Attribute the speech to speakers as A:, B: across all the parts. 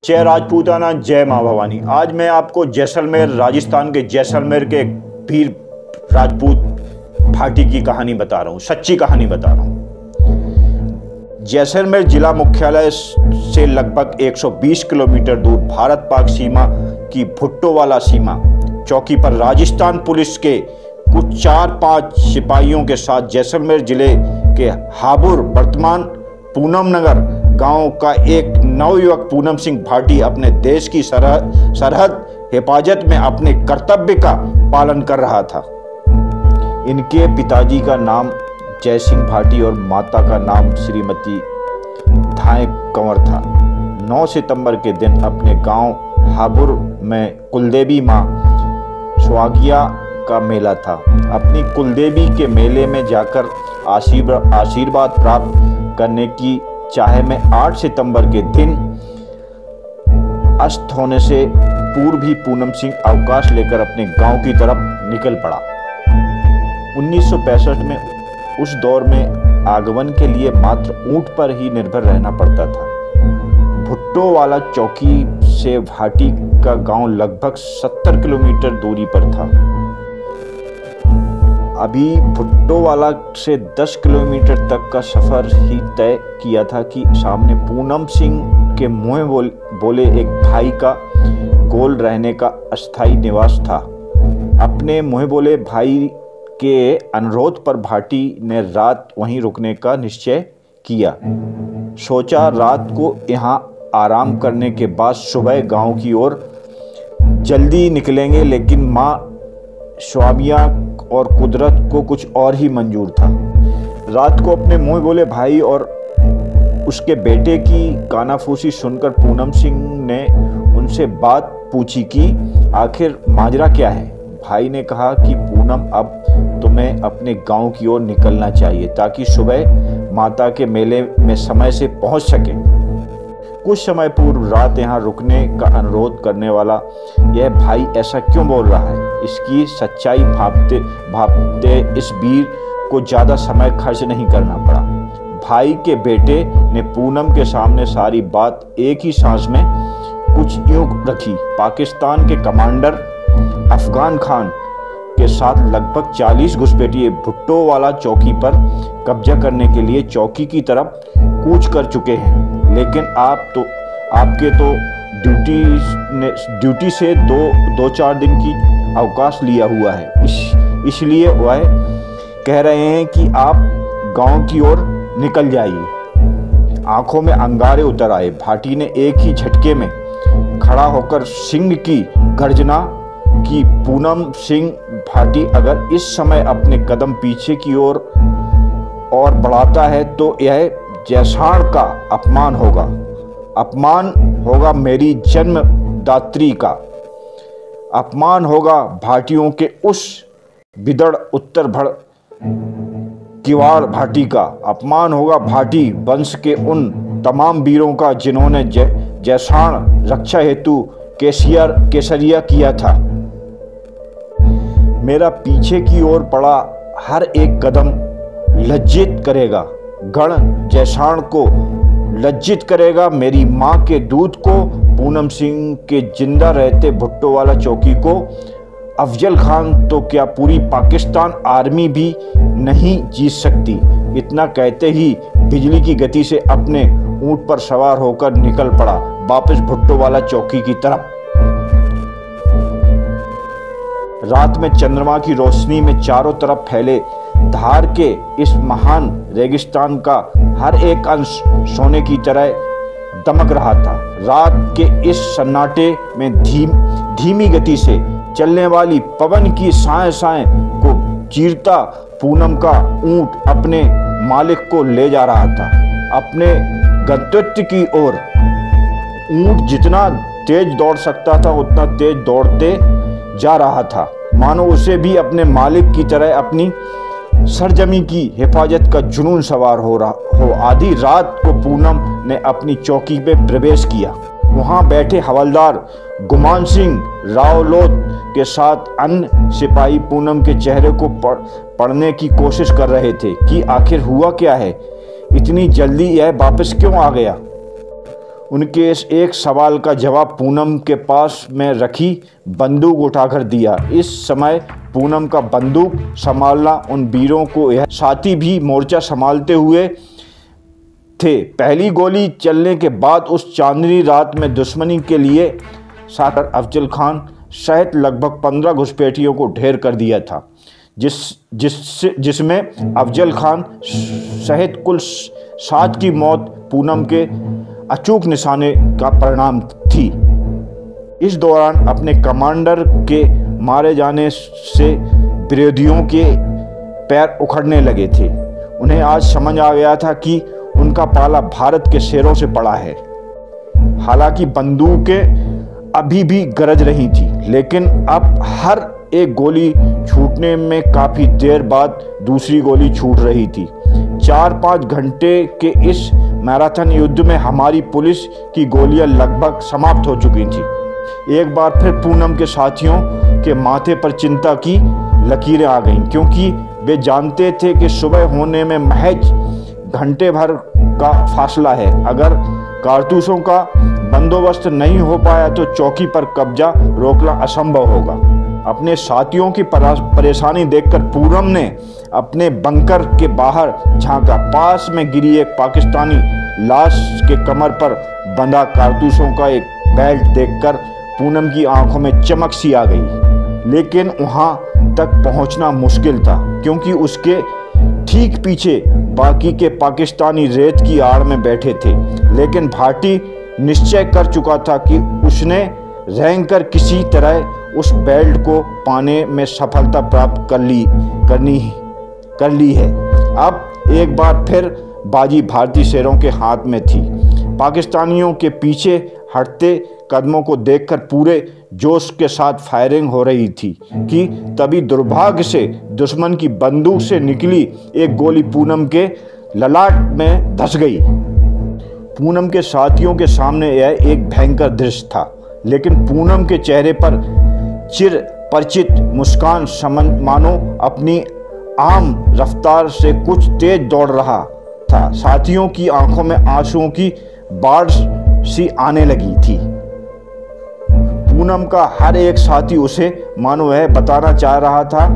A: जय राजपूताना, जय माँ भवानी। आज मैं आपको जैसलमेर, राजस्थान के जैसलमेर के वीर राजपूत भाटी की कहानी बता रहा हूँ, सच्ची कहानी बता रहा हूँ। जैसलमेर जिला मुख्यालय से लगभग 120 किलोमीटर दूर भारत पाक सीमा की भुट्टोवाला सीमा चौकी पर राजस्थान पुलिस के कुछ 4-5 सिपाहियों के साथ जैसलमेर जिले के हाबुर वर्तमान पूनम नगर गांव का एक नवयुवक पूनम सिंह भाटी अपने देश की सरहद हिफाजत में अपने कर्तव्य का पालन कर रहा था। इनके पिताजी का नाम जय सिंह भाटी और माता का नाम श्रीमती धाय कंवर था। 9 सितंबर के दिन अपने गांव हाबुर में कुलदेवी मां स्वागिया का मेला था। अपनी कुलदेवी के मेले में जाकर आशीर्वाद प्राप्त करने की चाहे में 8 सितंबर के दिन अस्त होने से पूर्व ही पूनम सिंह अवकाश लेकर अपने गांव की तरफ निकल पड़ा। 1965 में उस दौर में आगमन के लिए मात्र ऊंट पर ही निर्भर रहना पड़ता था। भुट्टोवाला चौकी से भाटी का गांव लगभग 70 किलोमीटर दूरी पर था। अभी भुट्टोवाला से 10 किलोमीटर तक का सफर ही तय किया था कि सामने पूनम सिंह के मुंह बोले एक भाई का गोल रहने का अस्थायी निवास था। अपने मुंह बोले भाई के अनुरोध पर भाटी ने रात वहीं रुकने का निश्चय किया। सोचा रात को यहाँ आराम करने के बाद सुबह गांव की ओर जल्दी निकलेंगे, लेकिन माँ स्वामिया और कुदरत को कुछ और ही मंजूर था। रात को अपने मुंह बोले भाई और उसके बेटे की कानाफूसी सुनकर पूनम सिंह ने उनसे बात पूछी कि आखिर माजरा क्या है। भाई ने कहा कि पूनम, अब तुम्हें अपने गांव की ओर निकलना चाहिए ताकि सुबह माता के मेले में समय से पहुंच सके। कुछ समय पूर्व रात यहाँ रुकने का अनुरोध करने वाला यह भाई ऐसा क्यों बोल रहा है? इसकी सच्चाई भापते इस वीर को ज़्यादा समय खर्च नहीं करना पड़ा। भाई के बेटे ने पूनम के सामने सारी बात एक ही सांस में कुछ यूं रखी। पाकिस्तान के कमांडर अफगान खान के साथ लगभग 40 घुसपैठिए भुट्टोवाला चौकी पर कब्जा करने के लिए चौकी की तरफ कूच कर चुके हैं, लेकिन आपके ड्यूटी से 2-4 दिन की अवकाश लिया हुआ है। इसलिए वह कह रहे हैं कि आप गांव की ओर निकल जाइए। आंखों में अंगारे उतर आए। भाटी ने एक ही झटके में खड़ा होकर सिंह की गर्जना की। पूनम सिंह भाटी अगर इस समय अपने कदम पीछे की ओर और बढ़ाता है तो यह जैसाण का अपमान होगा मेरी जन्मदात्री का। अपमान होगा भाटियों के उस बिदड़ उत्तर भड़ किवाड़ भाटी का। अपमान होगा भाटी वंश के उन तमाम वीरों का जिन्होंने जैसाण रक्षा हेतु केसरिया किया था। मेरा पीछे की ओर पड़ा हर एक कदम लज्जित करेगा, गण जैसाण को लज्जित करेगा। मेरी माँ के दूध को, पूनम सिंह के जिंदा रहते भुट्टोवाला चौकी को, अफजल खान तो क्या पूरी पाकिस्तान आर्मी भी नहीं जीत सकती। इतना कहते ही बिजली की गति से अपने ऊंट पर सवार होकर निकल पड़ा वापस भुट्टोवाला चौकी की तरफ। रात में चंद्रमा की रोशनी में चारों तरफ फैले धार के इस महान रेगिस्तान का हर एक अंश सोने की तरह दमक रहा था। रात के इस सन्नाटे में धीमी गति से चलने वाली पवन की साए को चीरता पूनम का ऊंट अपने मालिक को ले जा रहा था, अपने गंतव्य की ओर। ऊंट जितना तेज दौड़ सकता था उतना तेज दौड़ते जा रहा था, मानो उसे भी अपने मालिक की तरह अपनी सरजमी की हिफाजत का जुनून सवार हो। आधी रात को पूनम ने अपनी चौकी पे प्रवेश किया। वहां बैठे हवलदार गुमान सिंह रावलोत के साथ अन्य सिपाही पूनम के चेहरे को पढ़ने की कोशिश कर रहे थे कि आखिर हुआ क्या है, इतनी जल्दी यह वापस क्यों आ गया। उनके इस एक सवाल का जवाब पूनम के पास में रखी बंदूक उठाकर दिया। इस समय पूनम का बंदूक संभालना उन वीरों को यह साथी भी मोर्चा संभालते हुए थे। पहली गोली चलने के बाद उस चांदनी रात में दुश्मनी के लिए साकर अफजल खान सहित लगभग 15 घुसपैठियों को ढेर कर दिया था, जिसमें अफजल खान सहित कुल 7 की मौत पूनम के अचूक निशाने का परिणाम थी। इस दौरान अपने कमांडर के मारे जाने से विरोधियों के पैर उखड़ने लगे थे। उन्हें आज समझ आ गया था कि उनका पाला भारत के शेरों से पड़ा है। हालांकि बंदूकें अभी भी गरज रही थी, लेकिन अब हर एक गोली छूटने में काफ़ी देर बाद दूसरी गोली छूट रही थी। 4-5 घंटे के इस मैराथन युद्ध में हमारी पुलिस की गोलियां लगभग समाप्त हो चुकी थी। एक बार फिर पूनम के साथियों के माथे पर चिंता की लकीरें आ गईं, क्योंकि वे जानते थे कि सुबह होने में महज घंटे भर का फासला है। अगर कारतूसों का बंदोबस्त नहीं हो पाया तो चौकी पर कब्जा रोकना असंभव होगा। अपने साथियों की परेशानी देखकर पूनम ने अपने बंकर के बाहर झांका। पास में गिरी एक पाकिस्तानी लाश के कमर पर बंधा कारतूसों का एक बेल्ट देखकर पूनम की आंखों में चमक सी आ गई। लेकिन वहां तक पहुंचना मुश्किल था, क्योंकि उसके ठीक पीछे बाकी के पाकिस्तानी रेत की आड़ में बैठे थे। लेकिन भाटी निश्चय कर चुका था कि उसने रेंगकर किसी तरह उस बेल्ट को पाने में सफलता प्राप्त कर ली है। अब एक बार फिर बाजी भारतीय शेरों के हाथ में थी। पाकिस्तानियों के पीछे हटते कदमों को देखकर पूरे जोश के साथ फायरिंग हो रही थी कि तभी दुर्भाग्य से दुश्मन की बंदूक से निकली एक गोली पूनम के ललाट में धंस गई। पूनम के साथियों के सामने यह एक भयंकर दृश्य था, लेकिन पूनम के चेहरे पर चिर परिचित मुस्कान मानो अपनी आम रफ्तार से कुछ तेज दौड़ रहा था। साथियों की आंखों में आंसुओं की बाढ़ सी आने लगी थी। पूनम का हर एक साथी उसे मानो वह बताना चाह रहा था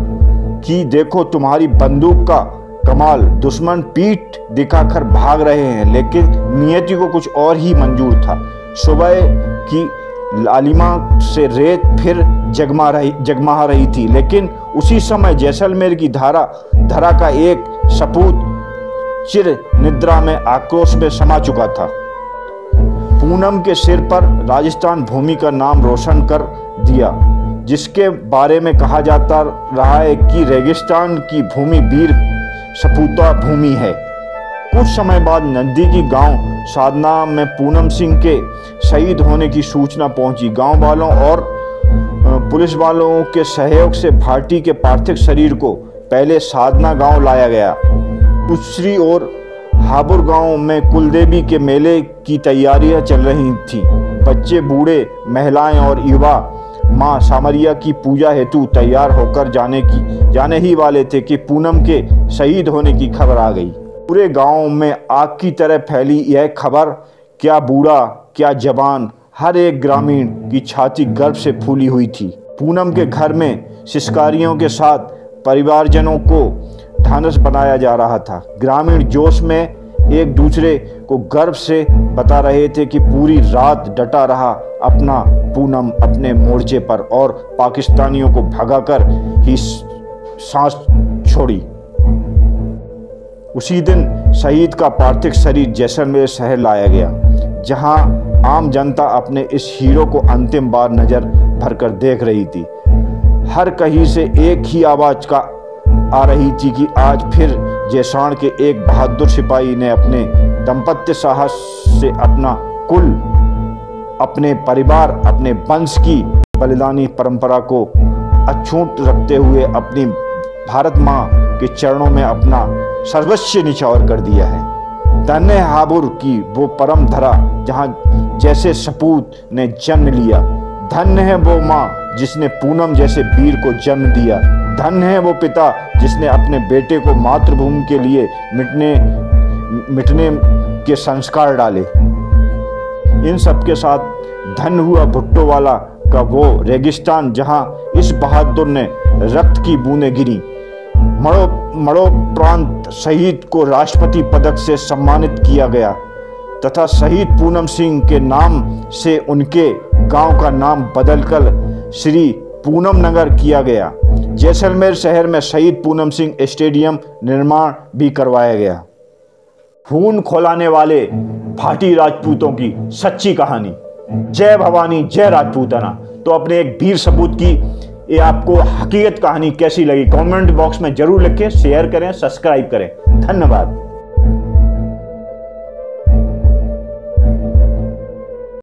A: कि देखो तुम्हारी बंदूक का कमाल, दुश्मन पीठ दिखाकर भाग रहे हैं। लेकिन नियति को कुछ और ही मंजूर था। सुबह की लालिमा से रेत फिर जगमगा रही थी, लेकिन उसी समय जैसलमेर की धरा का एक सपूत चिर निद्रा में आक्रोश में समा चुका था। पूनम के सिर पर राजस्थान भूमि का नाम रोशन कर दिया, जिसके बारे में कहा जाता रहा है कि रेगिस्तान की भूमि वीर सपूता भूमि है। कुछ समय बाद नजदीकी गांव साधना में पूनम सिंह के शहीद होने की सूचना पहुंची। गांव वालों और पुलिस वालों के सहयोग से भाटी के पार्थिव शरीर को पहले साधना गांव लाया गया। दूसरी ओर हाबुर गांव में कुलदेवी के मेले की तैयारियां चल रही थीं। बच्चे, बूढ़े, महिलाएं और युवा मां सामरिया की पूजा हेतु तैयार होकर जाने ही वाले थे कि पूनम के शहीद होने की खबर आ गई। पूरे गांव में आग की तरह फैली यह खबर क्या बूढ़ा क्या जवान, हर एक ग्रामीण की छाती गर्व से फूली हुई थी। पूनम के घर में शिष्कारियों के साथ परिवारजनों को ढांढस बनाया जा रहा था। ग्रामीण जोश में एक दूसरे को गर्व से बता रहे थे कि पूरी रात डटा रहा अपना पूनम अपने मोर्चे पर और पाकिस्तानियों को भगाकर ही सांस छोड़ी। उसी दिन शहीद का पार्थिव शरीर जैसलमेर शहर लाया गया, जहां आम जनता अपने इस हीरो को अंतिम बार नजर भरकर देख रही थी। हर कहीं से एक ही आवाज का आ रही थी कि आज फिर जैसाण के एक बहादुर सिपाही ने अपने दंपत्य साहस से अपना कुल, अपने परिवार, अपने वंश की बलिदानी परंपरा को अछूत रखते हुए अपनी भारत माँ के चरणों में अपना सर्वस्व निछावर कर दिया है। धन्य है हाबुर की वो परम धरा जहाँ जैसे सपूत ने जन्म लिया। धन्य है वो माँ जिसने पूनम जैसे वीर को जन्म दिया। धन्य है वो पिता जिसने अपने बेटे को मातृभूमि के लिए मिटने के संस्कार डाले। इन सब के साथ धन हुआ भुट्टोवाला का वो रेगिस्तान जहां इस बहादुर ने रक्त की बूंदें गिरी। मरणोपरांत शहीद को राष्ट्रपति पदक से सम्मानित किया गया तथा शहीद पूनम सिंह के नाम से उनके गांव का नाम बदलकर श्री पूनम नगर किया गया। जैसलमेर शहर में शहीद पूनम सिंह स्टेडियम निर्माण भी करवाया गया। खून खौलाने वाले भाटी राजपूतों की सच्ची कहानी। जय भवानी, जय राजपूताना। तो अपने एक वीर सपूत की ये आपको हकीकत कहानी कैसी लगी कमेंट बॉक्स में जरूर लिखें, शेयर करें, सब्सक्राइब करें। धन्यवाद।